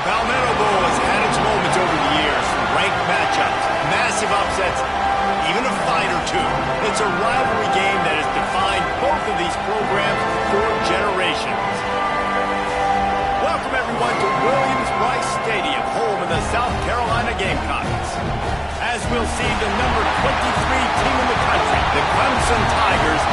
Palmetto Bowl has had its moments over the years. Ranked matchups, massive upsets, even a fight or two. It's a rivalry game that has defined both of these programs for generations. Welcome, everyone, to Williams-Brice Stadium, home of the South Carolina Gamecocks. As we'll see, the number 23 team in the country, the Clemson Tigers,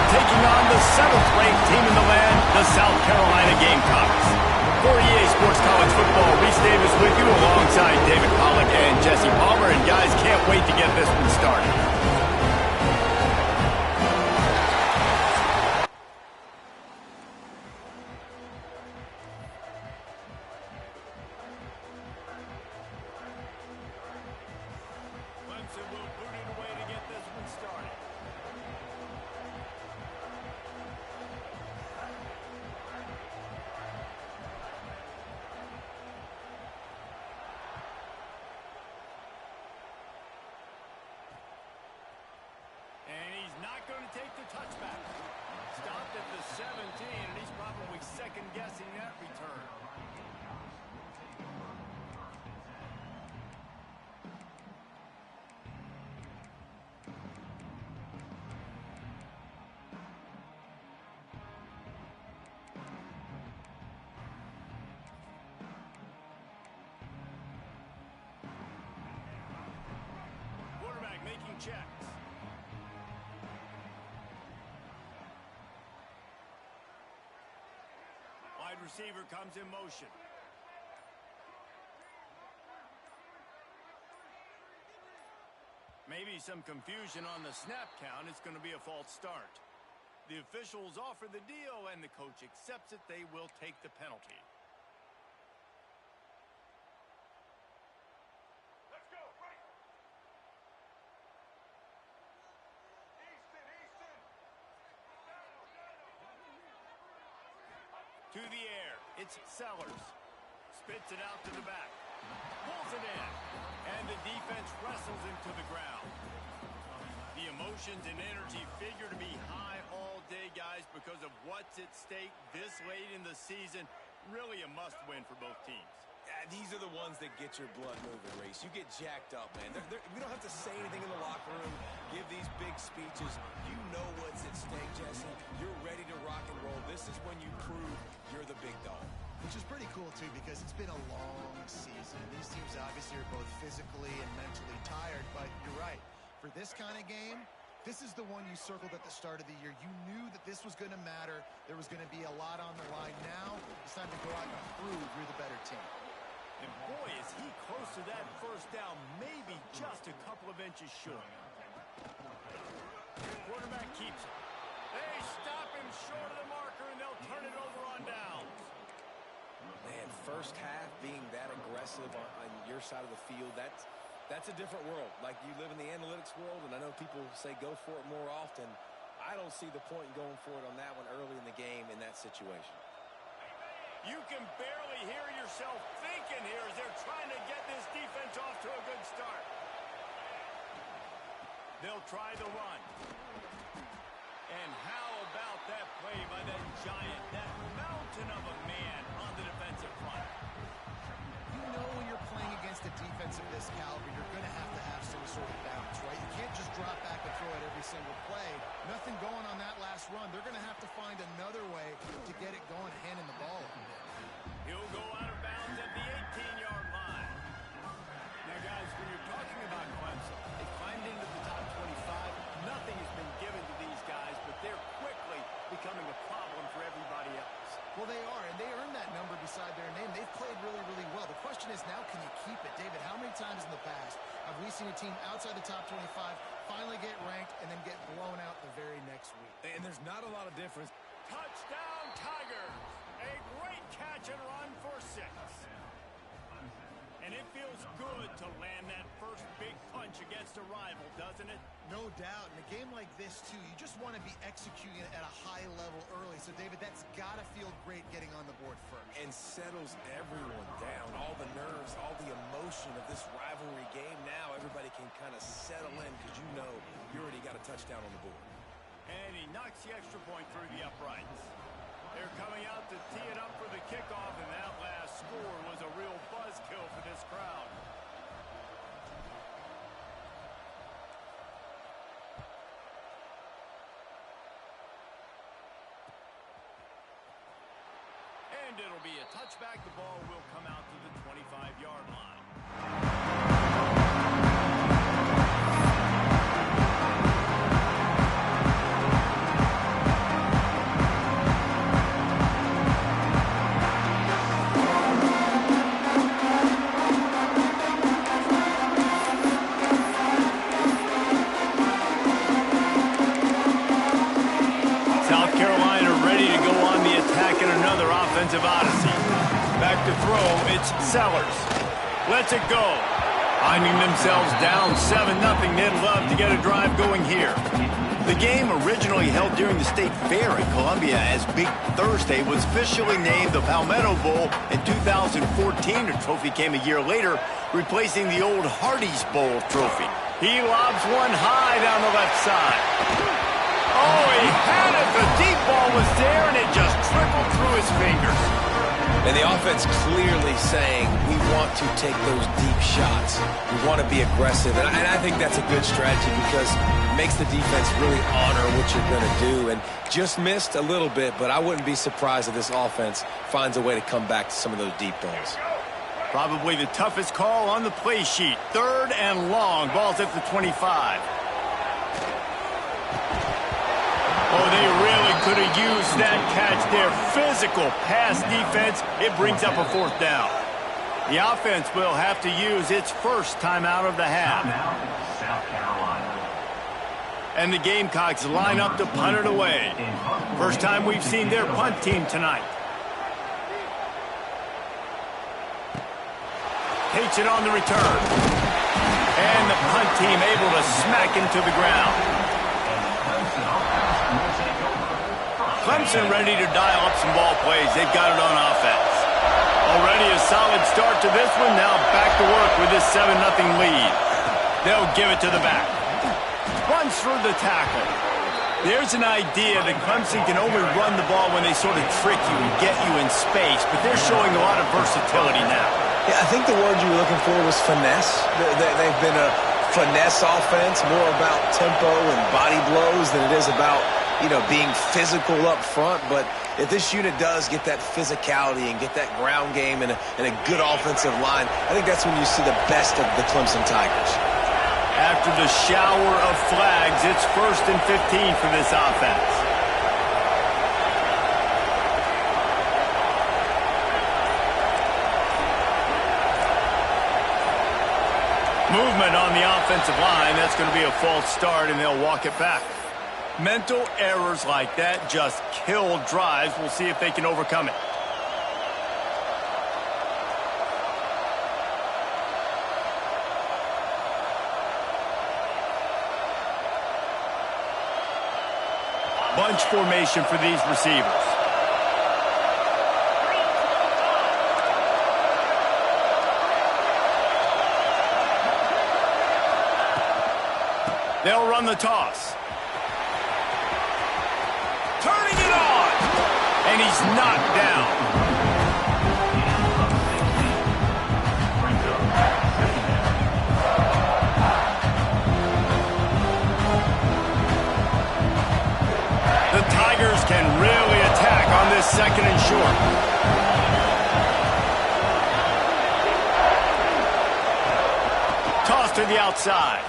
taking on the 7th-ranked team in the land, the South Carolina Gamecocks. For EA Sports College Football, Reese Davis with you alongside David Pollack and Jesse Palmer. And guys, can't wait to get this one started. Clemson will boot it away to get this one started. Not going to take the touchback. Stopped at the 17, and he's probably second-guessing that return. Quarterback making checks. Wide receiver comes in motion. Maybe some confusion on the snap count. It's going to be a false start. The officials offer the deal, and the coach accepts it. They will take the penalty. Let's go, right. To the air, it's Sellers. Spits it out to the back. Pulls it in. And the defense wrestles him to the ground. The emotions and energy figure to be high all day, guys, because of what's at stake this late in the season. Really a must-win for both teams. Yeah, these are the ones that get your blood moving, Reese. You get jacked up, man. We don't have to say anything in the locker room, give these big speeches. You know what's at stake, Jesse. You're ready to rock and roll. This is when you prove you're the big dog. Which is pretty cool, too, because it's been a long season. These teams obviously are both physically and mentally tired, but you're right. For this kind of game, this is the one you circled at the start of the year. You knew that this was going to matter. There was going to be a lot on the line. Now it's time to go out and prove you're the better team. And boy, is he close to that first down, maybe just a couple of inches short. The quarterback keeps it. They stop him short of the marker, and they'll turn it over on downs. Man, first half being that aggressive on your side of the field, that's a different world. Like, you live in the analytics world, and I know people say go for it more often. I don't see the point in going for it on that one early in the game in that situation. You can barely hear yourself thinking here as they're trying to get this defense off to a good start. They'll try the run. And how about that play by that giant, that mountain of a man on the defensive front? You know when you're playing against a defense of this caliber, you're going to have some sort of balance, right? You can't just drop back and throw it every single play. Nothing going on that last run. They're going to have to find another way to get it going, handing the ball. He'll go out of bounds at the 18-yard line. Now, guys, when you're talking about Clemson, they climbed into the top 25. Nothing has been given to these guys, but they're quickly becoming a problem for everybody else. Well, they are, and they earned that number beside their name. They've played really, really well. The question is now, can you keep it? David, how many times in the past have we seen a team outside the top 25 finally get ranked and then get blown out the very next week? And there's not a lot of difference. Touchdown, Tigers! A great catch and run for 6. And it feels good to land that first big punch against a rival, doesn't it? No doubt. In a game like this, too, you just want to be executing it at a high level early. So, David, that's got to feel great getting on the board first. And settles everyone down. All the nerves, all the emotion of this rivalry game. Now everybody can kind of settle in because you know you already got a touchdown on the board. And he knocks the extra point through the uprights. They're coming out to tee it up for the kickoff, and that last score was a real buzzkill for this crowd. And it'll be a touchback. The ball will come out to the 25-yard line. Offensive odyssey. Back to throw, it's Sellers. Lets it go. Finding themselves down 7-0, they'd love to get a drive going here. The game, originally held during the State Fair in Columbia as Big Thursday, was officially named the Palmetto Bowl in 2014. The trophy came a year later, replacing the old Hardee's Bowl trophy. He lobs one high down the left side. Oh, he had it. The deep ball was there, and it just trickled through his fingers. And the offense clearly saying, we want to take those deep shots. We want to be aggressive. And I think that's a good strategy because it makes the defense really honor what you're going to do. And just missed a little bit, but I wouldn't be surprised if this offense finds a way to come back to some of those deep balls. Probably the toughest call on the play sheet. 3rd and long. Ball's at the 25. Oh, they really could have used that catch there. Physical pass defense. It brings up a 4th down. The offense will have to use its first timeout of the half. South Carolina. And the Gamecocks line up to punt it away. First time we've seen their punt team tonight. Takes it on the return. And the punt team able to smack him to the ground. Clemson ready to dial up some ball plays. They've got it on offense. Already a solid start to this one. Now back to work with this 7-0 lead. They'll give it to the back. Runs through the tackle. There's an idea that Clemson can only run the ball when they sort of trick you and get you in space, but they're showing a lot of versatility now. Yeah, I think the word you were looking for was finesse. They've been a finesse offense, more about tempo and body blows than it is about, being physical up front. But if this unit does get that physicality and get that ground game and a good offensive line, I think that's when you see the best of the Clemson Tigers. After the shower of flags, it's 1st and 15 for this offense. Movement on the offensive line. That's going to be a false start, and they'll walk it back. Mental errors like that just kill drives. We'll see if they can overcome it. Bunch formation for these receivers. They'll run the toss. Turning it on. And he's knocked down. The Tigers can really attack on this 2nd and short. Toss to the outside.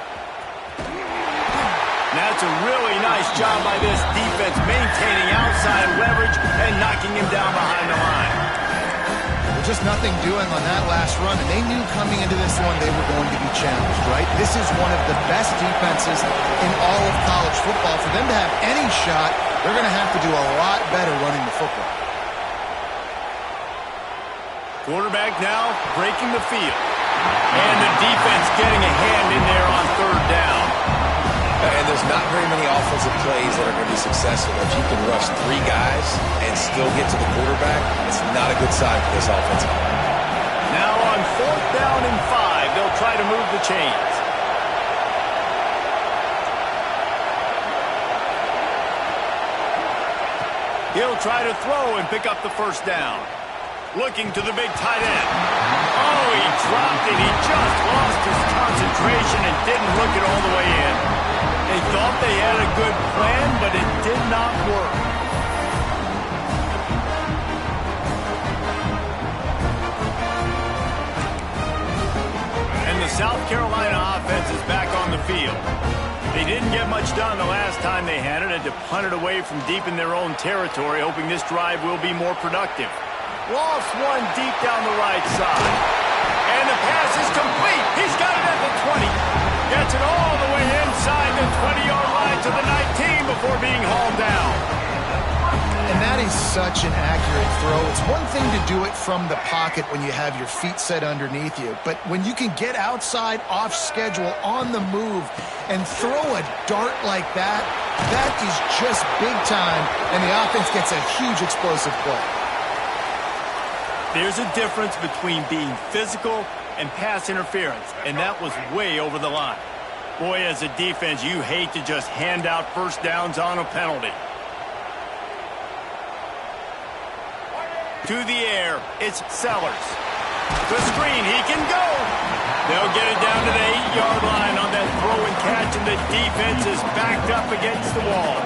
That's a really nice job by this defense, maintaining outside leverage and knocking him down behind the line. Well, just nothing doing on that last run, and they knew coming into this one they were going to be challenged, right? This is one of the best defenses in all of college football. For them to have any shot, they're going to have to do a lot better running the football. Quarterback now breaking the field. And the defense getting a hand in there on 3rd down. And there's not very many offensive plays that are going to be successful. If you can rush 3 guys and still get to the quarterback, it's not a good sign for this offensive line. Now on 4th down and 5, they'll try to move the chains. He'll try to throw and pick up the 1st down. Looking to the big tight end. Oh, he dropped it. He just lost his concentration and didn't look it all the way in. They thought they had a good plan, but it did not work. And the South Carolina offense is back on the field. They didn't get much done the last time they had it, had to punt it away from deep in their own territory, hoping this drive will be more productive. Lost one deep down the right side. And the pass is complete. He's got it at the 20. Gets it all the way inside the 20-yard line to the 19 before being hauled down. And that is such an accurate throw. It's one thing to do it from the pocket when you have your feet set underneath you, but when you can get outside, off schedule, on the move, and throw a dart like that, that is just big time, and the offense gets a huge explosive play. There's a difference between being physical and pass interference, and that was way over the line. Boy, as a defense, you hate to just hand out first downs on a penalty. To the air, it's Sellers. The screen, he can go. They'll get it down to the 8-yard line on that throw and catch, and the defense is backed up against the wall.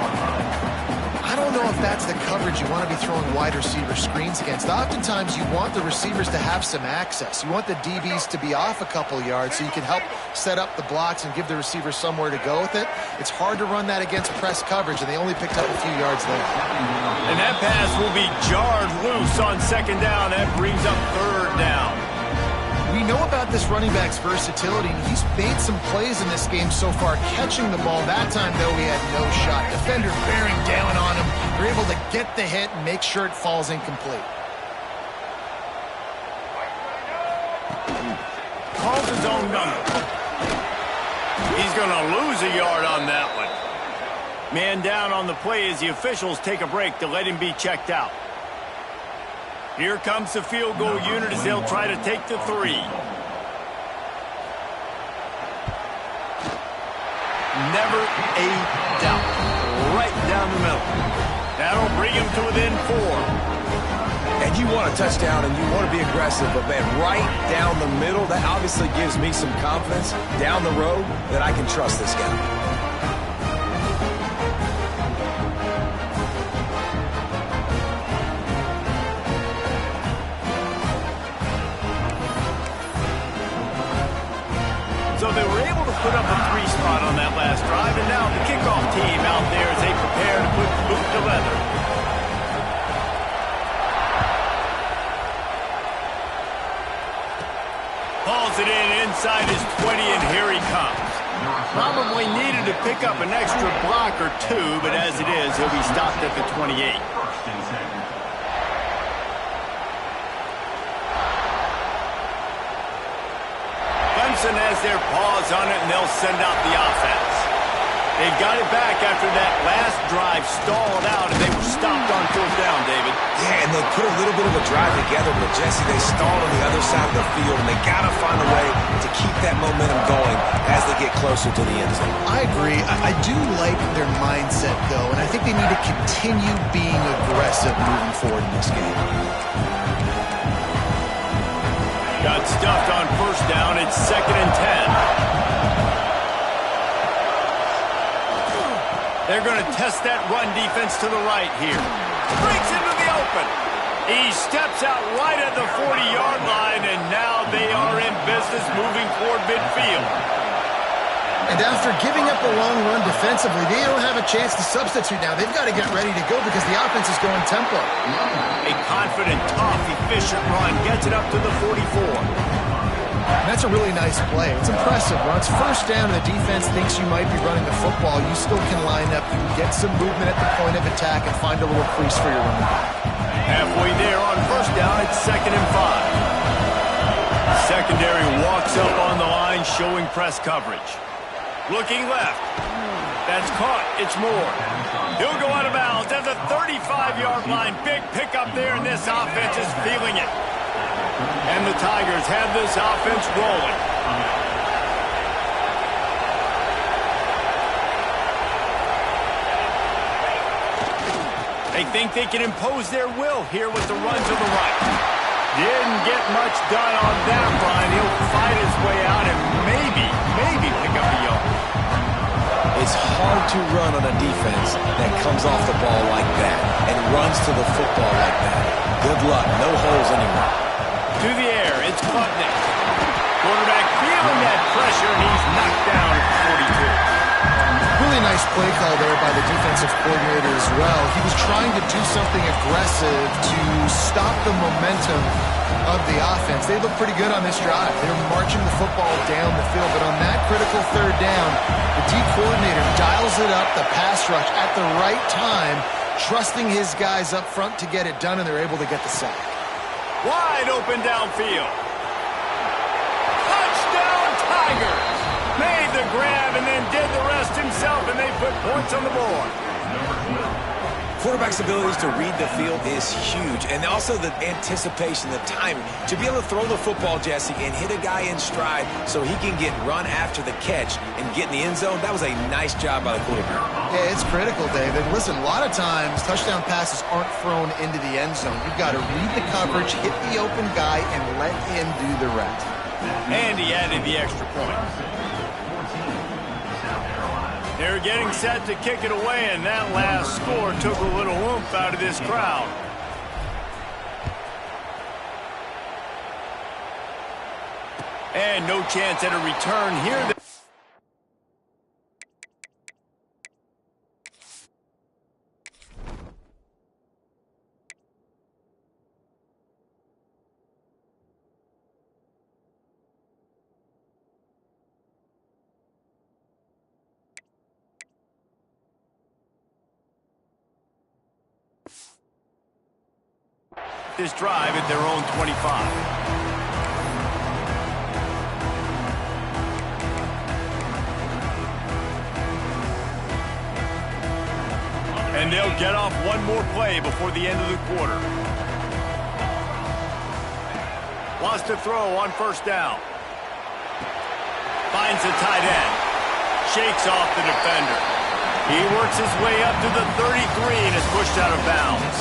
I don't know if that's the coverage you want to be throwing wide receiver screens against. Oftentimes, you want the receivers to have some access. You want the DBs to be off a couple yards so you can help set up the blocks and give the receiver somewhere to go with it. It's hard to run that against press coverage, and they only picked up a few yards there. And that pass will be jarred loose on second down. That brings up third down. We know about this running back's versatility, and he's made some plays in this game so far catching the ball. That time, though, he had no shot. Defender bearing down on him. They're able to get the hit and make sure it falls incomplete. Calls his own number. He's going to lose a yard on that one. Man down on the play as the officials take a break to let him be checked out. Here comes the field goal unit as they'll try to take the 3. Never a doubt. Right down the middle. That'll bring him to within 4. And you want a touchdown and you want to be aggressive, but man, right down the middle, that obviously gives me some confidence down the road that I can trust this guy. So they were able to put up a 3 spot on that last drive, and now the kickoff team out there as they prepare to put boot to leather. Hauls it in inside his 20, and here he comes. Probably needed to pick up an extra block or 2, but as it is, he'll be stopped at the 28. Has their paws on it, and they'll send out the offense. They've got it back after that last drive stalled out, and they were stopped on 4th down, David. Yeah, and they put a little bit of a drive together, but Jesse, they stalled on the other side of the field, and they got to find a way to keep that momentum going as they get closer to the end zone. I agree. I do like their mindset, though, and I think they need to continue being aggressive moving forward in this game. Got stuffed on 1st down. It's 2nd and 10. They're going to test that run defense to the right here. Breaks into the open. He steps out right at the 40-yard line, and now they are in business moving toward midfield. And after giving up a long run defensively, they don't have a chance to substitute now. They've got to get ready to go because the offense is going tempo. A confident, tough, efficient run gets it up to the 44. And that's a really nice play. It's impressive. When it's 1st down and the defense thinks you might be running the football, you still can line up. You can get some movement at the point of attack and find a little crease for your running back. Halfway there on 1st down, it's 2nd and 5. Secondary walks up on the line, showing press coverage. Looking left. That's caught. It's Moore. He'll go out of bounds at the 35-yard line. Big pickup there, and this offense is feeling it. And the Tigers have this offense rolling. They think they can impose their will here with the run to the right. Didn't get much done on that run. He'll fight his way out and maybe pick up a yard. It's hard to run on a defense that comes off the ball like that and runs to the football like that. Good luck. No holes anywhere. To the air, it's Klubnik. Quarterback feeling that pressure, and he's knocked down at the 42. Really nice play call there by the defensive coordinator as well. He was trying to do something aggressive to stop the momentum of the offense. They looked pretty good on this drive. They were marching the football down the field, but on that critical third down, the D coordinator dials it up, the pass rush at the right time, trusting his guys up front to get it done, and they're able to get the sack. Wide open downfield. Touchdown Tigers! Made the grab and then did the rest himself, and they put points on the board. Quarterback's abilities to read the field is huge, and also the anticipation, the timing. To be able to throw the football, Jesse, and hit a guy in stride so he can get run after the catch and get in the end zone, that was a nice job by the quarterback. Yeah, it's critical, David. Listen, a lot of times touchdown passes aren't thrown into the end zone. You've got to read the coverage, hit the open guy, and let him do the rest. And he added the extra point. They're getting set to kick it away, and that last score took a little oomph out of this crowd. And no chance at a return here. This drive at their own 25. And they'll get off one more play before the end of the quarter. Wants to throw on first down. Finds the tight end. Shakes off the defender. He works his way up to the 33 and is pushed out of bounds.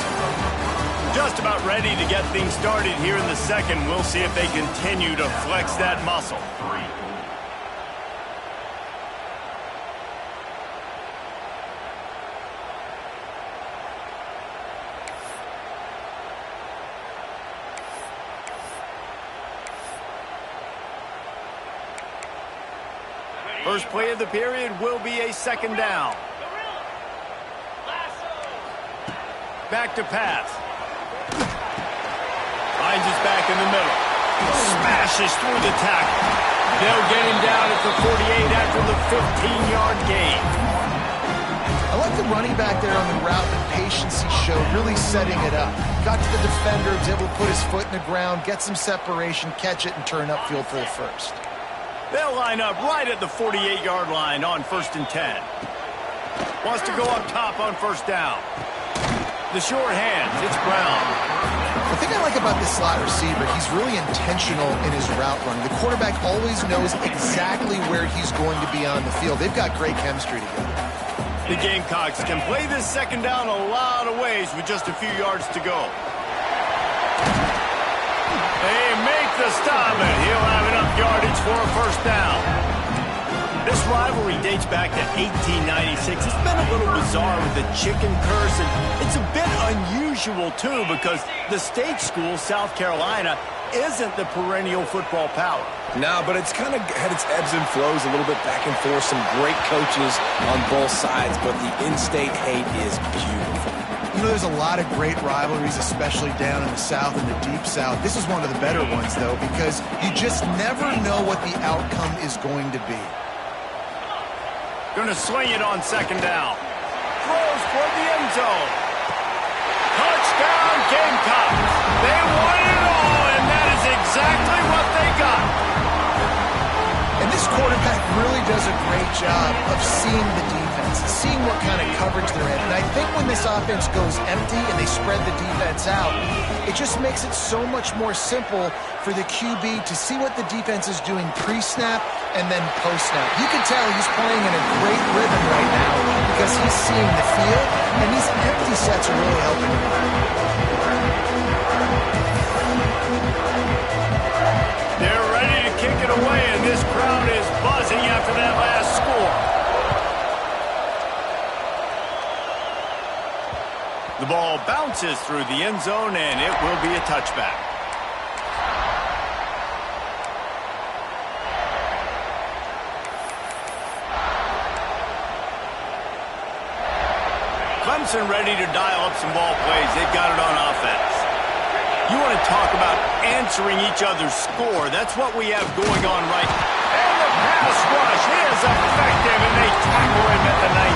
Just about ready to get things started here in the second. We'll see if they continue to flex that muscle. First play of the period will be a second down. Back to pass. Finds his back in the middle. Smashes through the tackle. They'll get him down at the 48 after the 15-yard gain. I like the running back there on the route, the patience he showed, really setting it up. Got to the defender, was able to put his foot in the ground, get some separation, catch it, and turn upfield for the first. They'll line up right at the 48-yard line on 1st and 10. Wants to go up top on first down. The short hands, it's Brown. The thing I like about this slot receiver, he's really intentional in his route running. The quarterback always knows exactly where he's going to be on the field. They've got great chemistry together. The Gamecocks can play this second down a lot of ways with just a few yards to go. They make the stop, and he'll have enough yardage for a first down. This rivalry dates back to 1896. It's been a little bizarre with the chicken curse, and it's a bit unusual, too, because the state school, South Carolina, isn't the perennial football power. No, but it's kind of had its ebbs and flows a little bit back and forth. Some great coaches on both sides, but the in-state hate is beautiful. You know, there's a lot of great rivalries, especially down in the South and the Deep South. This is one of the better ones, though, because you just never know what the outcome is going to be. Going to swing it on second down. Throws for the end zone. Touchdown, Gamecocks. They won it all, and that is exactly what they got. And this quarterback really does a great job of seeing the defense, seeing what kind of coverage they're in. And I think when this offense goes empty and they spread the defense out, it just makes it so much more simple for the QB to see what the defense is doing pre-snap and then post-snap. You can tell he's playing in a great rhythm right now because he's seeing the field, and these empty sets are really helping him. underway, and this crowd is buzzing after that last score. The ball bounces through the end zone, and it will be a touchback. Clemson ready to dial up some ball plays. They've got it on offense. You want to talk about answering each other's score. That's what we have going on right now. And the pass rush is effective, and they tackle him at the 19.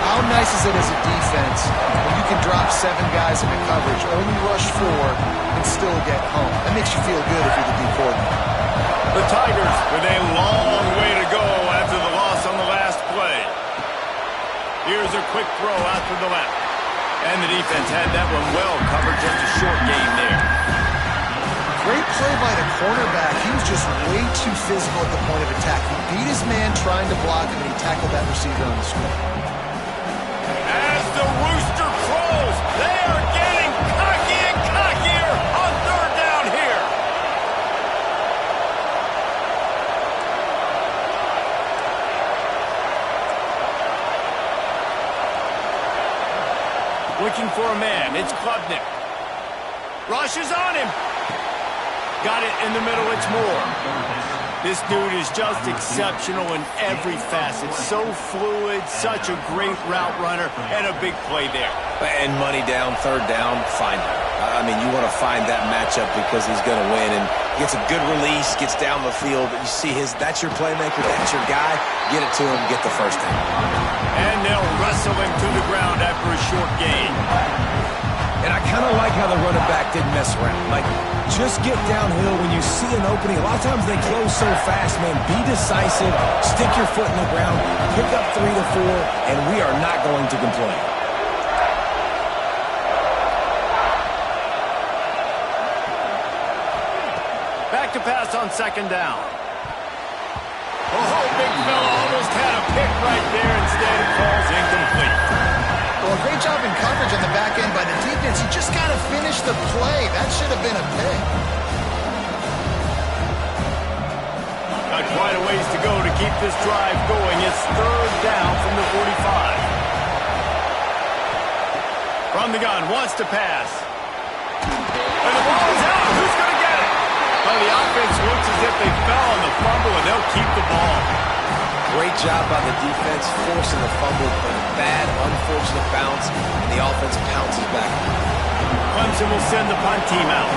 How nice is it as a defense when you can drop 7 guys into coverage, only rush 4, and still get home? That makes you feel good if you're the D coordinator. The Tigers with a long way to go after the loss on the last play. Here's a quick throw out to the left. And the defense had that one well covered, just a short game there. Great play by the cornerback. He was just way too physical at the point of attack. He beat his man trying to block him, and he tackled that receiver on the screen. As the rooster crows, they are getting cocky and cockier on third down here. Looking for a man. It's Klubnik. Rushes on him. Got it in the middle. It's Moore. This dude is just exceptional in every facet. So fluid, such a great route runner, and a big play there. And money down, third down, find him. I mean, you want to find that matchup because he's going to win. And gets a good release, gets down the field. You see that's your playmaker, that's your guy. Get it to him, get the first down. And they'll wrestle him to the ground after a short gain. And I kind of like how the running back didn't mess around. Like, just get downhill when you see an opening. A lot of times they close so fast, man. Be decisive, stick your foot in the ground, pick up 3 to 4, and we are not going to complain. Back to pass on second down. Oh, big fella almost had a pick right there. Instead, it falls incomplete. Well, great job in coverage on the back end by the defense. You just got to finish the play. That should have been a pick. Got quite a ways to go to keep this drive going. It's third down from the 45. From the gun, wants to pass. And the ball's out. Who's going to get it? Well, the offense looks as if they fell on the fumble, and they'll keep the ball. Great job by the defense forcing the fumble, but a bad, unfortunate bounce, and the offense pounces back. Clemson will send the punt team out.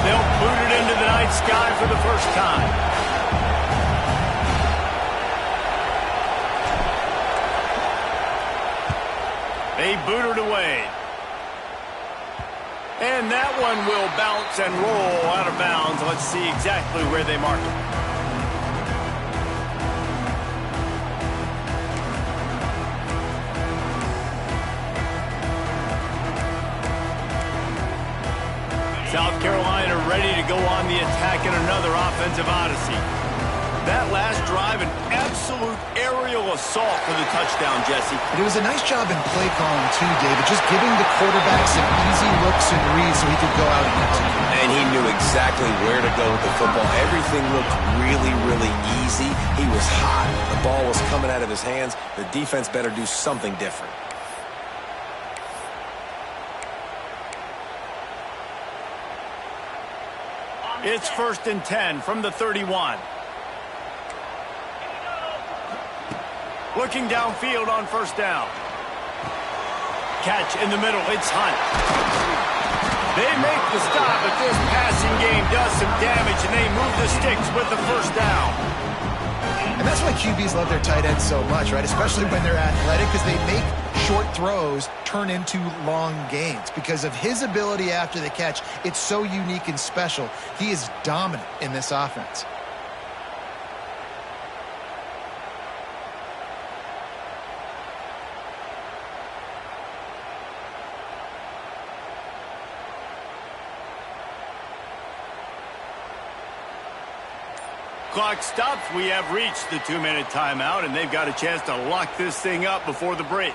They'll boot it into the night sky for the first time. They boot it away. And that one will bounce and roll out of bounds. Let's see exactly where they mark it. South Carolina ready to go on the attack in another offensive odyssey. That last drive, an absolute aerial assault for the touchdown, Jesse. But it was a nice job in play calling, too, David, just giving the quarterback some easy looks and reads so he could go out and execute. And he knew exactly where to go with the football. Everything looked really, really easy. He was hot. The ball was coming out of his hands. The defense better do something different. It's 1st and 10 from the 31. Looking downfield on first down. Catch in the middle. It's Hunt. They make the stop, but this passing game does some damage, and they move the sticks with the first down. And that's why QBs love their tight ends so much, right? Especially when they're athletic, because they make short throws turn into long gains. Because of his ability after the catch, it's so unique and special. He is dominant in this offense. Clock stops. We have reached the 2-minute timeout, and they've got a chance to lock this thing up before the break.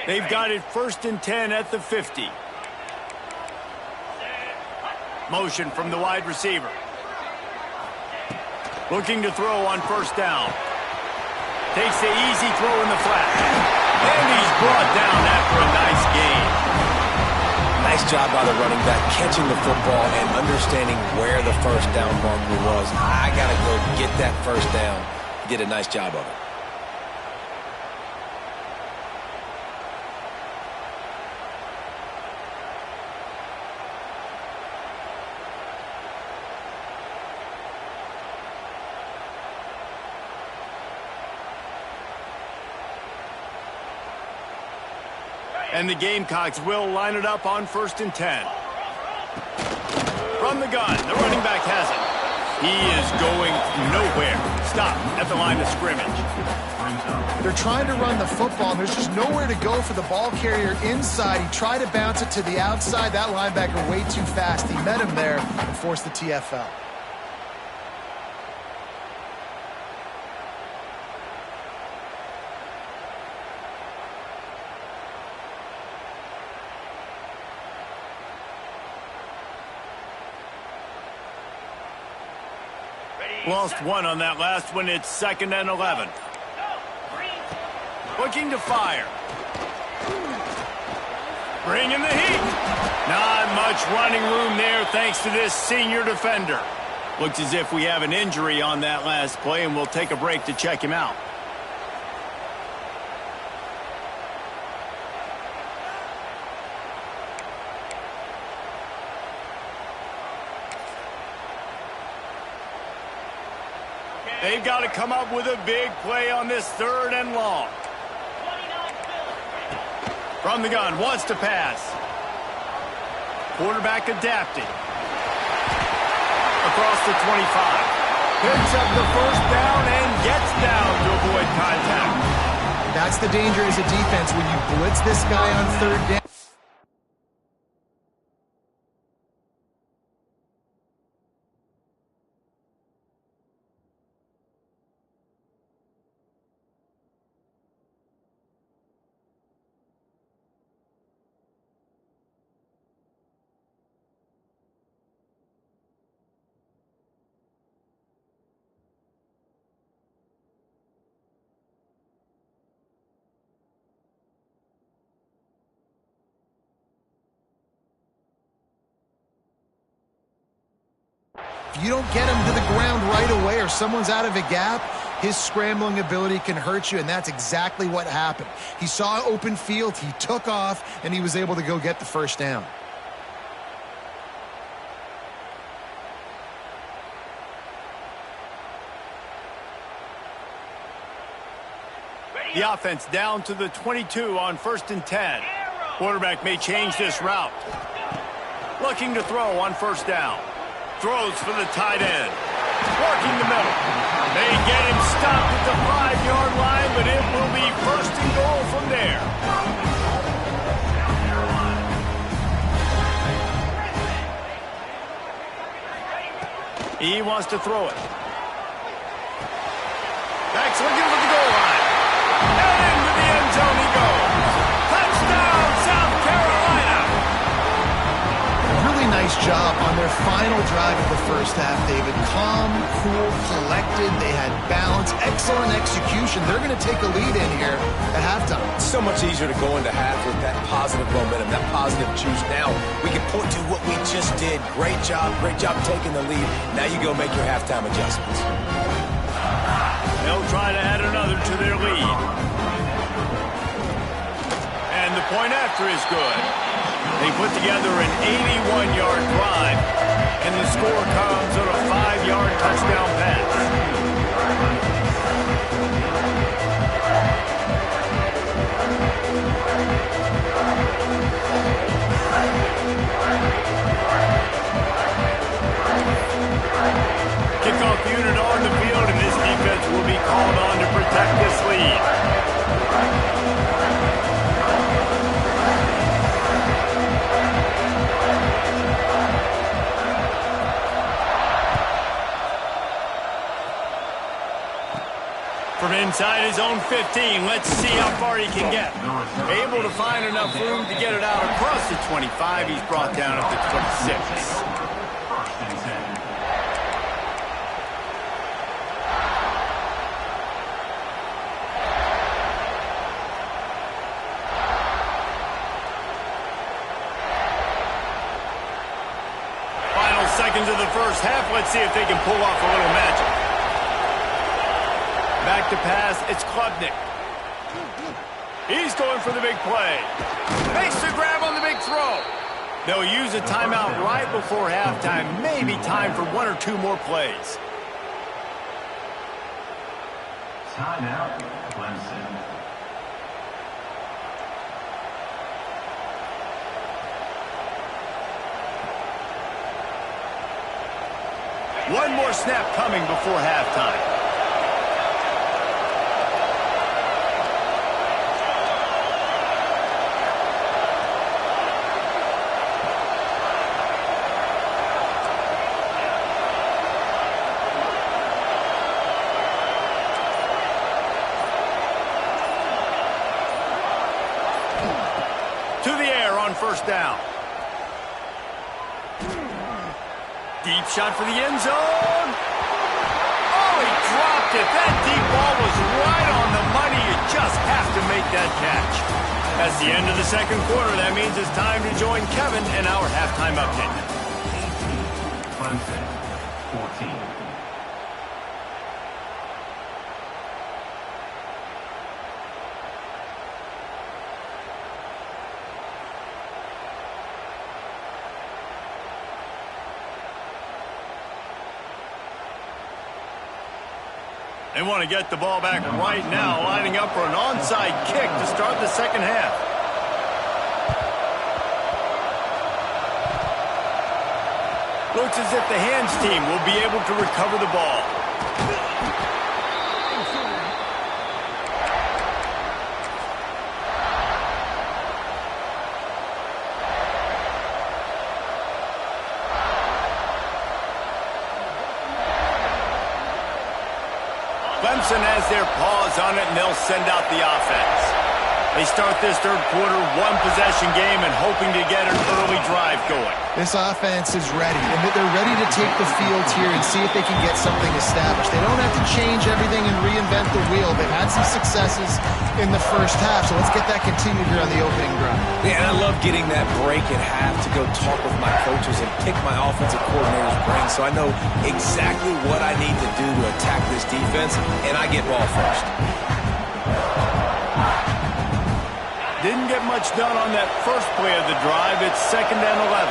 They've got it 1st and 10 at the 50. Motion from the wide receiver. Looking to throw on 1st down. Takes the easy throw in the flat. And he's brought down after a nice gain. Nice job by the running back, catching the football and understanding where the 1st down marker was. I got to go get that 1st down. He did a nice job of it. And the Gamecocks will line it up on 1st and 10. From the gun, the running back has it. He is going nowhere. Stop at the line of scrimmage. They're trying to run the football, and there's just nowhere to go for the ball carrier inside. He tried to bounce it to the outside. That linebacker way too fast. He met him there and forced the TFL. Lost one on that last one. It's 2nd and 11. Looking to fire. Bringing the heat. Not much running room there thanks to this senior defender. Looks as if we have an injury on that last play, and we'll take a break to check him out. They've got to come up with a big play on this 3rd and long. From the gun, wants to pass. Quarterback adapting. Across the 25. Picks up the 1st down and gets down to avoid contact. That's the danger as a defense when you blitz this guy on 3rd down. If you don't get him to the ground right away or someone's out of a gap, his scrambling ability can hurt you, and that's exactly what happened. He saw open field, he took off, and he was able to go get the 1st down. The offense down to the 22 on 1st and 10. Quarterback may change this route. Looking to throw on 1st down. Throws for the tight end. Working the middle. They get him stopped at the 5-yard line, but it will be 1st and goal from there. He wants to throw it. Back's looking for the goal line. And into the end zone he goes. Touchdown, South Carolina. Really nice job on their final drive of the 1st half, David. Calm, cool, collected. They had balance. Excellent execution. They're going to take a lead in here at halftime. It's so much easier to go into half with that positive momentum, that positive juice. Now we can point to what we just did. Great job taking the lead. Now you go make your halftime adjustments. They'll try to add another to their lead. And the point after is good. They put together an 81-yard drive, and the score comes on a 5-yard touchdown pass. Kickoff unit on the field, and this defense will be called on to protect this lead. From inside his own 15, let's see how far he can get. No Able to find enough room to get it out across the 25. He's brought down at the 26. First and 10. Final seconds of the first half. Let's see if they can pull off a little magic. Back to pass. It's Klubnik. He's going for the big play. Makes the grab on the big throw. They'll use a timeout right before halftime. Maybe time for one or two more plays. Timeout, Clemson. One more snap coming before halftime. To the air on first down. Deep shot for the end zone. Oh, he dropped it. That deep ball was right on the money. You just have to make that catch. That's the end of the second quarter. That means it's time to join Kevin in our halftime update. Clemson, 14. They want to get the ball back right now, lining up for an onside kick to start the second half. Looks as if the hands team will be able to recover the ball. Clemson has their paws on it, and they'll send out the offense. They start this third quarter, one-possession game, and hoping to get an early drive going. This offense is ready, and they're ready to take the field here and see if they can get something established. They don't have to change everything and reinvent the wheel. They've had some successes in the first half, so let's get that continued here on the opening drive. Yeah, and I love getting that break at half to go talk with my coaches and pick my offensive coordinator's brain so I know exactly what I need to do to attack this defense, and I get ball first. Didn't get much done on that first play of the drive. It's 2nd and 11.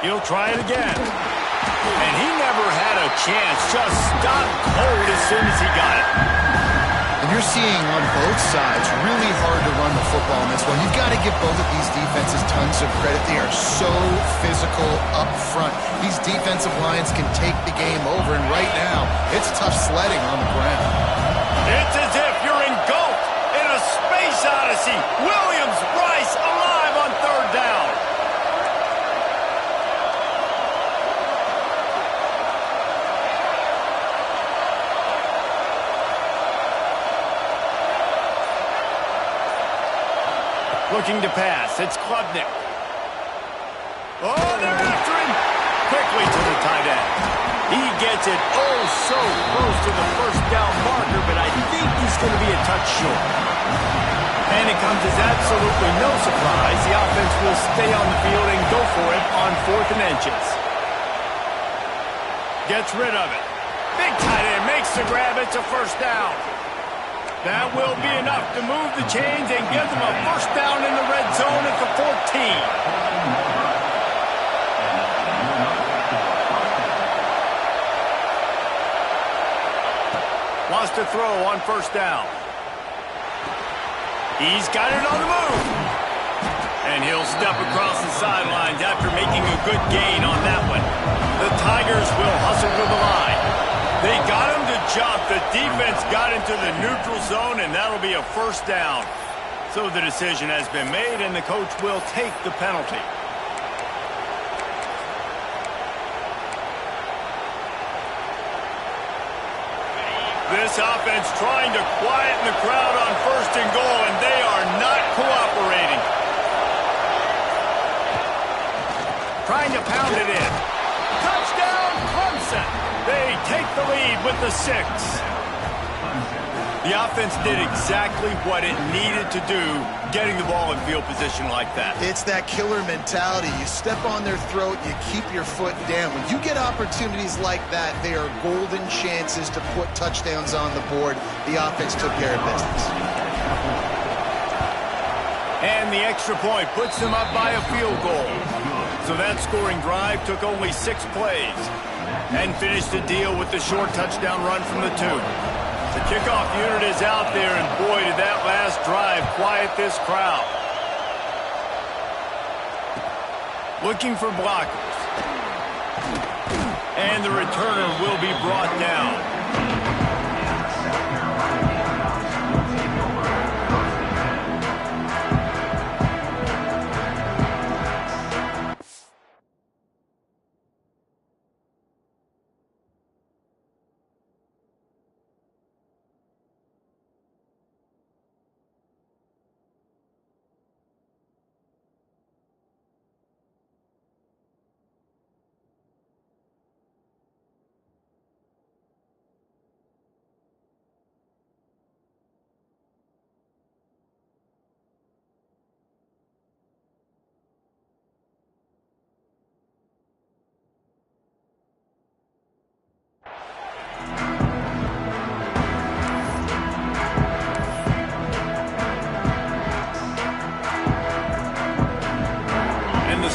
He'll try it again. And he never had a chance. Just stopped cold as soon as he got it. And you're seeing on both sides really hard to run the football in this one. You've got to give both of these defenses tons of credit. They are so physical up front. These defensive lines can take the game over, and right now, it's tough sledding on the ground. It's as if you're engulfed in a space odyssey. Williams-Brice alive on third down. Looking to pass. It's Klubnik. Oh, they're after him. Quickly to the tight end. He gets it oh so close to the first down marker, but I think he's going to be a touch short. And it comes as absolutely no surprise. The offense will stay on the field and go for it on 4th and inches. Gets rid of it. Big tight end makes the grab. It's a first down. That will be enough to move the chains and give them a first down in the red zone at the 14. Wants to throw on first down. He's got it on the move. And he'll step across the sidelines after making a good gain on that one. The Tigers will hustle to the line. They got him to jump. The defense got into the neutral zone, and that'll be a first down. So the decision has been made, and the coach will take the penalty. This This offense trying to quieten the crowd on 1st and goal, and they are not cooperating. Trying to pound it in. Touchdown, Clemson! They take the lead with the 6. The offense did exactly what it needed to do, getting the ball in field position like that. It's that killer mentality. You step on their throat, you keep your foot down. When you get opportunities like that, they are golden chances to put touchdowns on the board. The offense took care of business. And the extra point puts them up by a field goal. So that scoring drive took only 6 plays and finished the deal with the short touchdown run from the 2. The kickoff unit is out there, and boy, did that last drive quiet this crowd. Looking for blockers. And the returner will be brought down.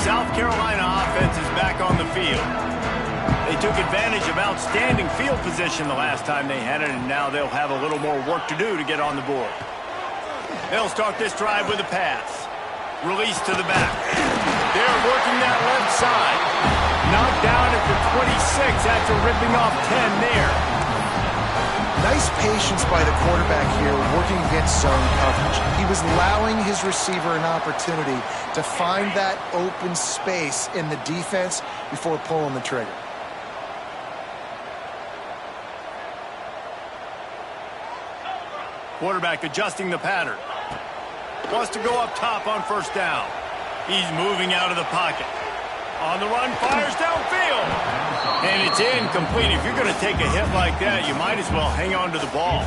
South Carolina offense is back on the field. They took advantage of outstanding field position the last time they had it, and now they'll have a little more work to do to get on the board. They'll start this drive with a pass. Release to the back. They're working that left side. Knocked down at the 26 after ripping off 10 there. Nice patience by the quarterback here, working against zone coverage. He was allowing his receiver an opportunity to find that open space in the defense before pulling the trigger. Quarterback adjusting the pattern. Wants to go up top on 1st down. He's moving out of the pocket. On the run, fires downfield. And it's incomplete. If you're going to take a hit like that, you might as well hang on to the ball.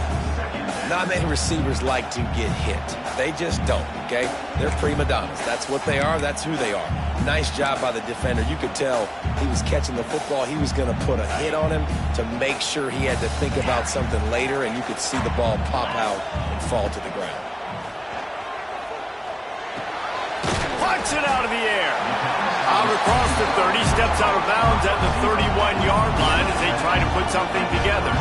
Not many receivers like to get hit. They just don't, okay? They're prima donnas. That's what they are. That's who they are. Nice job by the defender. You could tell he was catching the football. He was going to put a hit on him to make sure he had to think about something later, and you could see the ball pop out and fall to the ground. Punts it out of the air. Out across the 30, steps out of bounds at the 31-yard line as they try to put something together.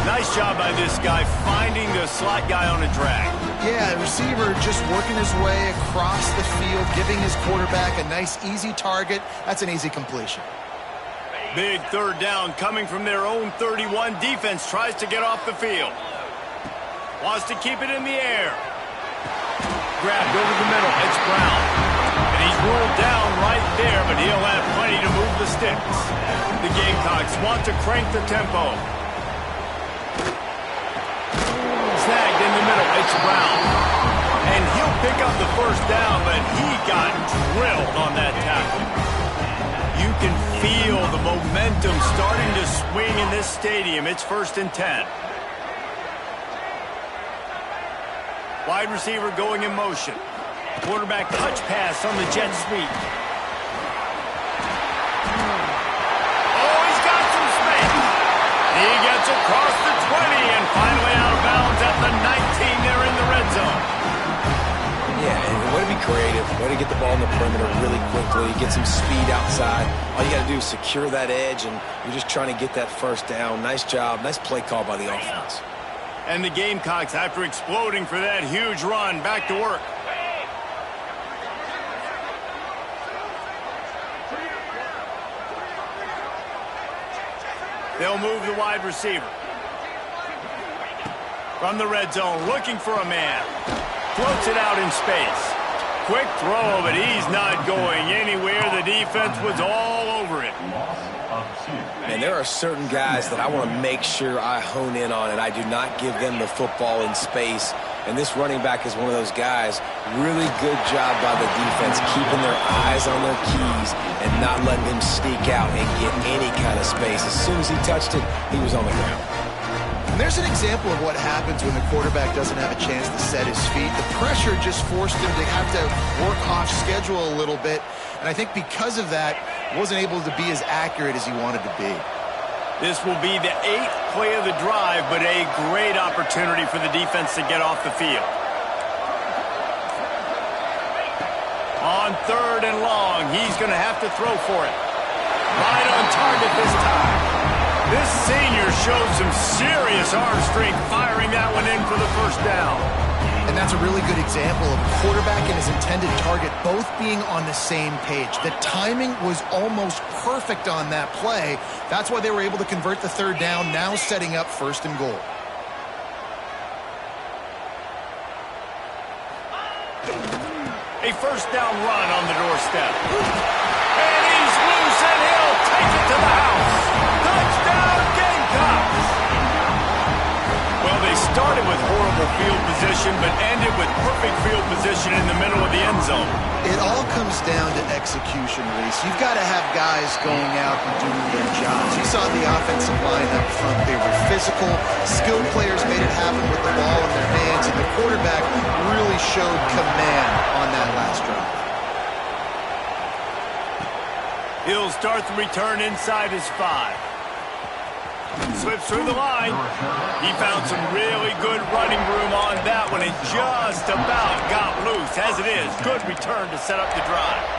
Nice job by this guy finding the slot guy on a drag. Yeah, the receiver just working his way across the field, giving his quarterback a nice, easy target. That's an easy completion. Big 3rd down coming from their own 31. Defense tries to get off the field. Wants to keep it in the air. Grabbed over the middle. It's Brown. And he's rolled down right there, but he'll have plenty to move the sticks. The Gamecocks want to crank the tempo. Snagged in the middle. It's Brown. And he'll pick up the 1st down, but he got drilled on that tackle. You can feel the momentum starting to swing in this stadium. It's 1st and 10. Wide receiver going in motion. Quarterback touch pass on the jet sweep. Oh, he's got some space. He gets across the 20 and finally out of bounds at the 19. They're in the red zone. Yeah, and way to be creative. Way to get the ball in the perimeter really quickly. Get some speed outside. All you got to do is secure that edge, and you're just trying to get that 1st down. Nice job. Nice play call by the offense. And the Gamecocks, after exploding for that huge run, back to work. They'll move the wide receiver. From the red zone, looking for a man. Floats it out in space. Quick throw, but he's not going anywhere. The defense was all over it. of 2. And there are certain guys that I want to make sure I hone in on, and I do not give them the football in space. And this running back is one of those guys. Really good job by the defense, keeping their eyes on their keys and not letting him sneak out and get any kind of space. As soon as he touched it, he was on the ground. And there's an example of what happens when the quarterback doesn't have a chance to set his feet. The pressure just forced him to have to work off schedule a little bit. And I think because of that, wasn't able to be as accurate as he wanted to be. This will be the 8th play of the drive, but a great opportunity for the defense to get off the field. On 3rd and long, he's going to have to throw for it. Right on target this time. This senior showed some serious arm strength firing that one in for the first down. And that's a really good example of a quarterback and his intended target both being on the same page. The timing was almost perfect on that play. That's why they were able to convert the 3rd down, now setting up 1st and goal. A 1st down run on the doorstep. And he's loose, and he'll take it to the house. Touchdown, Gamecocks! Well, they started with horrible field position, but ended with perfect field position in the middle of the end zone. It all comes down to execution, Reese. You've got to have guys going out and doing their jobs. You saw the offensive line up front. They were physical. Skilled players made it happen with the ball in their hands, and the quarterback really showed command on that last drive. He'll start the return inside his 5. Slips through the line. He found some really good running room on that one and just about got loose. As it is, good return to set up the drive.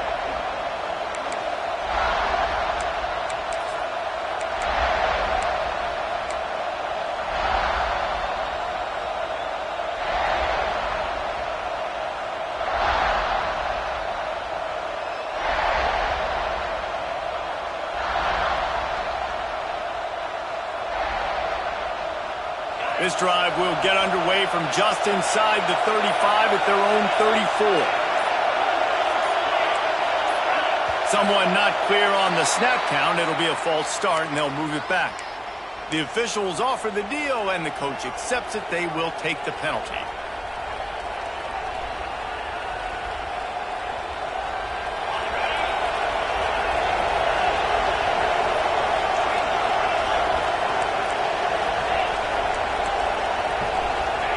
This drive will get underway from just inside the 35 at their own 34. Someone not clear on the snap count. It'll be a false start, and they'll move it back. The officials offer the deal, and the coach accepts it. They will take the penalty.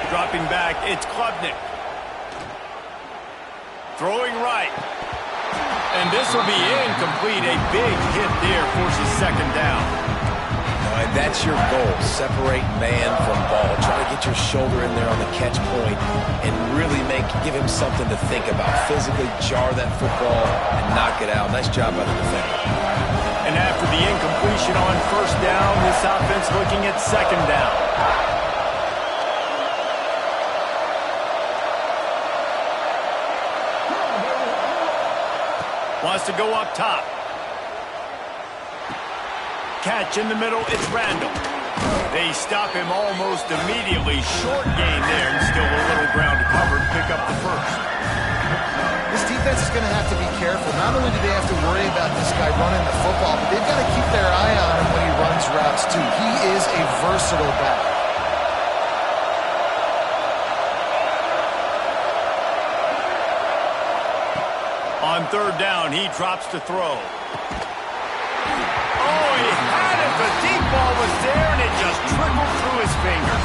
Dropping back, it's Klubnik. Throwing right. And this will be incomplete. A big hit there forces 2nd down. And that's your goal. Separate man from ball. Try to get your shoulder in there on the catch point and really give him something to think about. Physically jar that football and knock it out. Nice job by the defender. And after the incompletion on 1st down, this offense looking at 2nd down. Wants to go up top. Catch in the middle, it's Randall. They stop him almost immediately. Short gain there, and still a little ground to cover to pick up the 1st. This defense is going to have to be careful. Not only do they have to worry about this guy running the football, but they've got to keep their eye on him when he runs routes too. He is a versatile back. On 3rd down, he drops to throw. Oh, he had it. The deep ball was there, and it just trickled through his fingers.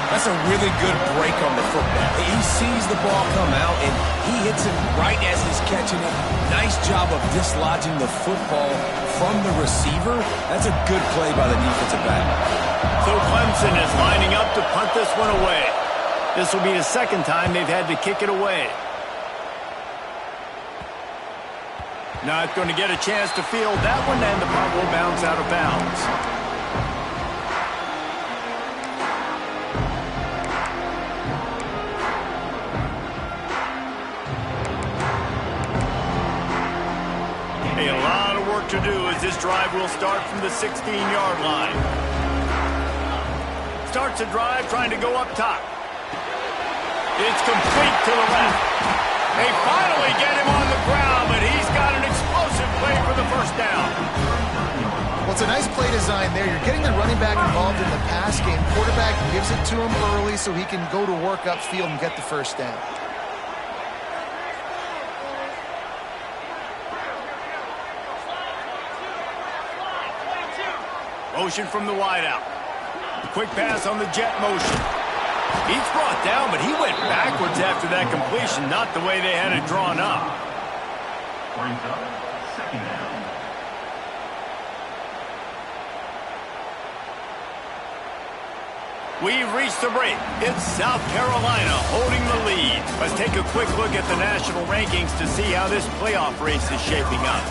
That's a really good break on the football. He sees the ball come out, and he hits it right as he's catching it. Nice job of dislodging the football from the receiver. That's a good play by the defensive back. So Clemson is lining up to punt this one away. This will be the 2nd time they've had to kick it away. Not going to get a chance to field that one, and the punt will bounce out of bounds. A lot of work to do as this drive will start from the 16-yard line. Starts a drive trying to go up top. It's complete to the left. They finally get him on the ground, but he's got an explosive play for the 1st down. it's a nice play design there. You're getting the running back involved in the pass game. Quarterback gives it to him early so he can go to work upfield and get the first down. Motion from the wideout. Quick pass on the jet motion. He's brought down, but he went backwards after that completion, not the way they had it drawn up. Brings up second down. We've reached the break. It's South Carolina holding the lead. Let's take a quick look at the national rankings to see how this playoff race is shaping up.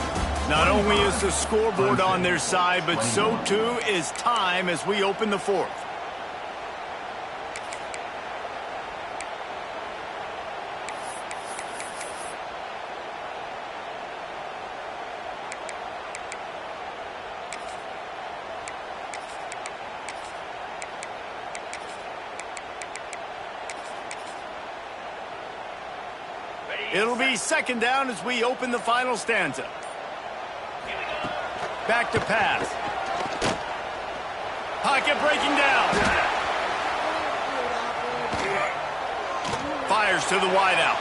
Not only is the scoreboard on their side, but so too is time as we open the fourth. It'll be second down as we open the final stanza. Back to pass. Pocket breaking down. Fires to the wideout.